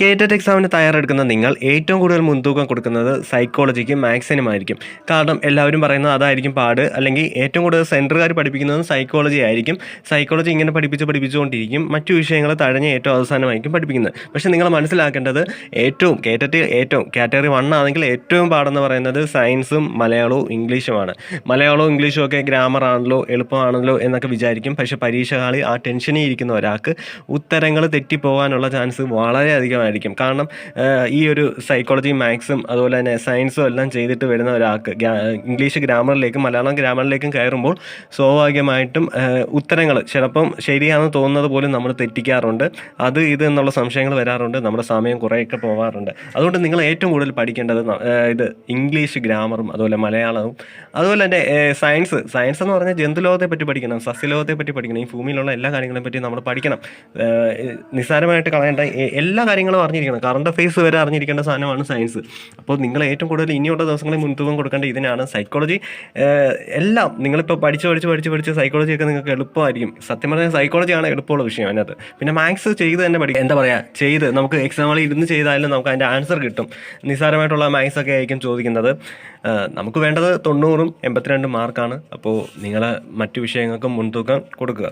കേറ്ററ്റ് എക്സാമിന് തയ്യാറെടുക്കുന്ന നിങ്ങൾ ഏറ്റവും കൂടുതൽ മുൻതൂക്കം കൊടുക്കുന്നത് സൈക്കോളജിക്കും മാത്സിനുമായിരിക്കും. കാരണം എല്ലാവരും പറയുന്നത് അതായിരിക്കും പാട്, അല്ലെങ്കിൽ ഏറ്റവും കൂടുതൽ സെൻറ്ററുകാർ പഠിപ്പിക്കുന്നതും സൈക്കോളജി ആയിരിക്കും. സൈക്കോളജി ഇങ്ങനെ പഠിപ്പിച്ചുകൊണ്ടിരിക്കും, മറ്റു വിഷയങ്ങൾ തഴഞ്ഞ് ഏറ്റവും അവസാനമായിരിക്കും പഠിപ്പിക്കുന്നത്. പക്ഷേ നിങ്ങൾ മനസ്സിലാക്കേണ്ടത് ഏറ്റവും കാറ്റഗറി 1 ആണെങ്കിൽ ഏറ്റവും പാടെന്ന് പറയുന്നത് സയൻസും മലയാളവും ഇംഗ്ലീഷുമാണ്. മലയാളവും ഇംഗ്ലീഷും ഒക്കെ ഗ്രാമർ ആണല്ലോ, എളുപ്പമാണല്ലോ എന്നൊക്കെ വിചാരിക്കും. പക്ഷേ പരീക്ഷ ഹാളിൽ ആ ടെൻഷനിൽ ഇരിക്കുന്ന ഒരാൾക്ക് ഉത്തരങ്ങൾ തെറ്റിപ്പോകാനുള്ള ചാൻസ് വളരെയധികം ആയിരിക്കും. കാരണം ഈ ഒരു സൈക്കോളജി, മാത്സും അതുപോലെ തന്നെ സയൻസും എല്ലാം ചെയ്തിട്ട് വരുന്ന ഒരാൾക്ക് ഇംഗ്ലീഷ് ഗ്രാമറിലേക്കും മലയാളം ഗ്രാമറിലേക്കും കയറുമ്പോൾ സ്വാഭാവികമായിട്ടും ഉത്തരങ്ങൾ ചിലപ്പം ശരിയാണെന്ന് തോന്നുന്നത് പോലും നമ്മൾ തെറ്റിക്കാറുണ്ട്. ഇത് എന്നുള്ള സംശയങ്ങൾ വരാറുണ്ട്, നമ്മുടെ സമയം കുറേയൊക്കെ പോകാറുണ്ട്. അതുകൊണ്ട് നിങ്ങൾ ഏറ്റവും കൂടുതൽ പഠിക്കേണ്ടത് ഇത് ഇംഗ്ലീഷ് ഗ്രാമറും അതുപോലെ മലയാളവും അതുപോലെ തന്നെ സയൻസ് എന്ന് പറഞ്ഞാൽ ജന്തുലോകത്തെ പറ്റി പഠിക്കണം, സസ്യലോകത്തെ പറ്റി പഠിക്കണം, ഈ ഭൂമിയിലുള്ള എല്ലാ കാര്യങ്ങളെ പറ്റി നമ്മൾ പഠിക്കണം. നിസ്സാരമായിട്ട് കളയേണ്ട എല്ലാ കാര്യങ്ങളും അറിഞ്ഞിരിക്കണം. കറണ്ട് അഫെയർസ് വരെ അറിഞ്ഞിരിക്കേണ്ട സാധനമാണ് സയൻസ്. അപ്പോൾ നിങ്ങൾ ഏറ്റവും കൂടുതൽ ഇനിയുള്ള ദിവസങ്ങളിൽ മുൻതൂക്കം കൊടുക്കേണ്ട ഇതിനാണ്. സൈക്കോളജി എല്ലാം നിങ്ങളിപ്പോൾ പഠിച്ച് സൈക്കോളജിയൊക്കെ നിങ്ങൾക്ക് എളുപ്പമായിരിക്കും. സത്യം പറഞ്ഞാൽ സൈക്കോളജിയാണ് എളുപ്പമുള്ള വിഷയം അതിനകത്ത്. പിന്നെ മാത്സ് ചെയ്ത് തന്നെ പഠിക്കും. എന്താ പറയുക, നമുക്ക് എക്സാമിൽ ഇരുന്ന് ചെയ്താലും നമുക്ക് അതിൻ്റെ ആൻസർ കിട്ടും. നിസ്സാരമായിട്ടുള്ള മാത്സ് ഒക്കെ ആയിരിക്കും ചോദിക്കുന്നത്. നമുക്ക് വേണ്ടത് 90-ഉം 82 മാർക്കാണ്. അപ്പോൾ നിങ്ങൾ മറ്റു വിഷയങ്ങൾക്കും മുൻതൂക്കം കൊടുക്കുക.